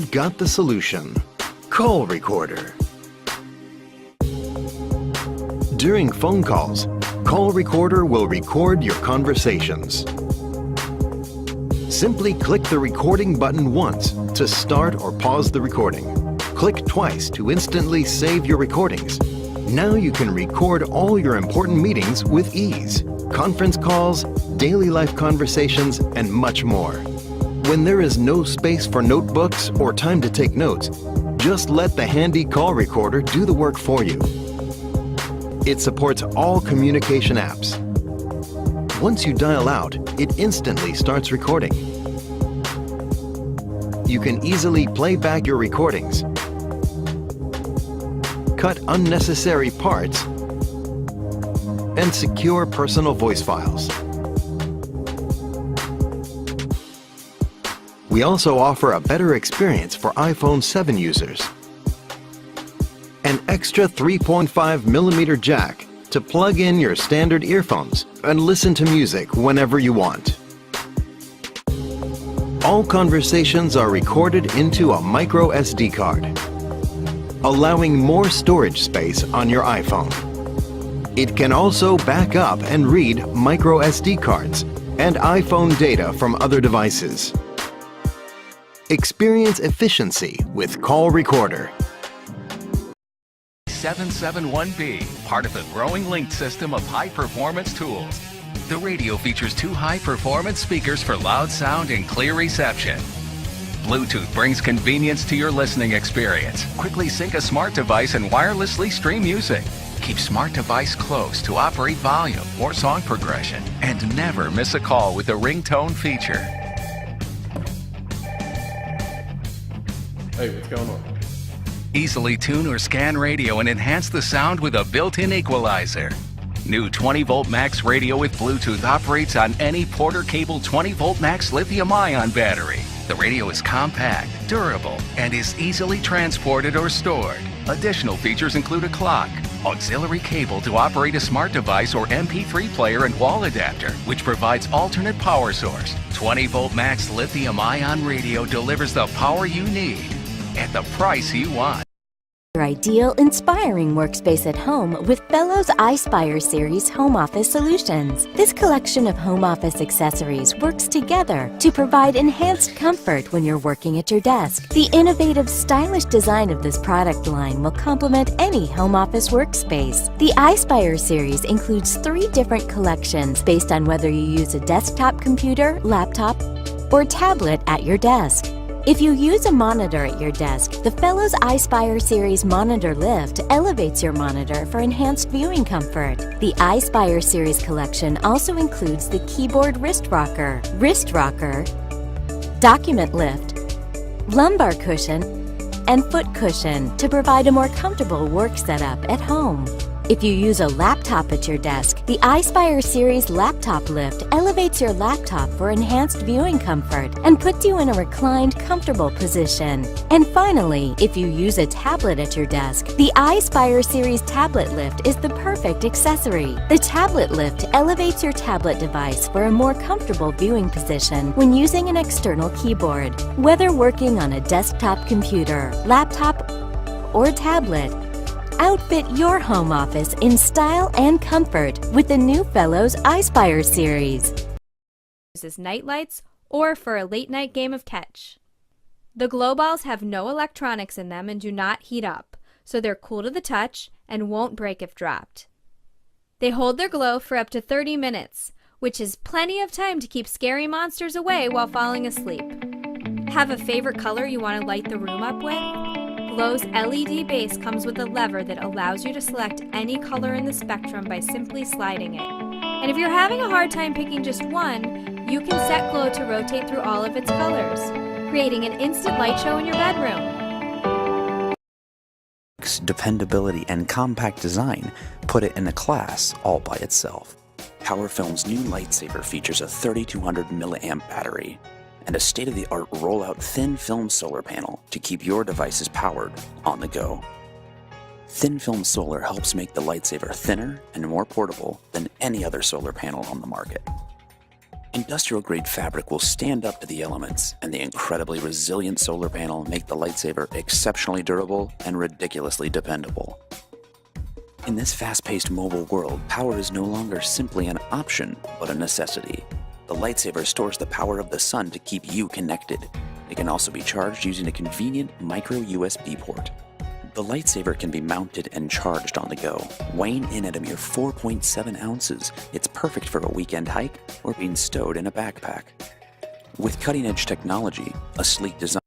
you've got the solution. Call Recorder. During phone calls, Call Recorder will record your conversations. Simply click the recording button once to start or pause the recording. Click twice to instantly save your recordings. Now you can record all your important meetings with ease. Conference calls, daily life conversations, and much more. When there is no space for notebooks or time to take notes, just let the handy call recorder do the work for you. It supports all communication apps. Once you dial out, it instantly starts recording. You can easily play back your recordings, cut unnecessary parts, and secure personal voice files. We also offer a better experience for iPhone 7 users. An extra 3.5mm jack to plug in your standard earphones and listen to music whenever you want. All conversations are recorded into a micro SD card, allowing more storage space on your iPhone. It can also back up and read micro SD cards and iPhone data from other devices. Experience efficiency with Call Recorder. 771B, part of the growing linked system of high-performance tools. The radio features 2 high-performance speakers for loud sound and clear reception. Bluetooth brings convenience to your listening experience. Quickly sync a smart device and wirelessly stream music. Keep smart device close to operate volume or song progression. And never miss a call with the ringtone feature. Hey, what's going on? Easily tune or scan radio and enhance the sound with a built-in equalizer. New 20-volt max radio with Bluetooth operates on any Porter Cable 20-volt max lithium-ion battery. The radio is compact, durable, and is easily transported or stored. Additional features include a clock, auxiliary cable to operate a smart device or MP3 player, and wall adapter, which provides alternate power source. 20-volt max lithium-ion radio delivers the power you need at the price you want. Your ideal, inspiring workspace at home with Fellows iSpire Series Home Office Solutions. This collection of home office accessories works together to provide enhanced comfort when you're working at your desk. The innovative, stylish design of this product line will complement any home office workspace. The iSpire Series includes 3 different collections based on whether you use a desktop computer, laptop, or tablet at your desk. If you use a monitor at your desk, the Fellows iSpire Series Monitor Lift elevates your monitor for enhanced viewing comfort. The iSpire Series collection also includes the keyboard wrist rocker, document lift, lumbar cushion, and foot cushion to provide a more comfortable work setup at home. If you use a laptop at your desk, the iSpire Series Laptop Lift elevates your laptop for enhanced viewing comfort and puts you in a reclined, comfortable position. And finally, if you use a tablet at your desk, the iSpire Series Tablet Lift is the perfect accessory. The Tablet Lift elevates your tablet device for a more comfortable viewing position when using an external keyboard. Whether working on a desktop computer, laptop, or tablet, outfit your home office in style and comfort with the new Fellows iSpire Series. As night lights or for a late night game of catch. The glow balls have no electronics in them and do not heat up, so they're cool to the touch and won't break if dropped. They hold their glow for up to 30 minutes, which is plenty of time to keep scary monsters away while falling asleep. Have a favorite color you want to light the room up with? Glow's LED base comes with a lever that allows you to select any color in the spectrum by simply sliding it. And if you're having a hard time picking just one, you can set Glow to rotate through all of its colors, creating an instant light show in your bedroom. Dependability and compact design put it in a class all by itself. PowerFilm's new lightsaber features a 3200 milliamp battery and a state-of-the-art rollout thin film solar panel to keep your devices powered on the go. Thin film solar helps make the lightsaber thinner and more portable than any other solar panel on the market. Industrial-grade fabric will stand up to the elements, and the incredibly resilient solar panel make the lightsaber exceptionally durable and ridiculously dependable. In this fast-paced mobile world, power is no longer simply an option, but a necessity. The lightsaber stores the power of the sun to keep you connected. It can also be charged using a convenient micro USB port. The lightsaber can be mounted and charged on the go. Weighing in at a mere 4.7 ounces, it's perfect for a weekend hike or being stowed in a backpack. With cutting-edge technology, a sleek design,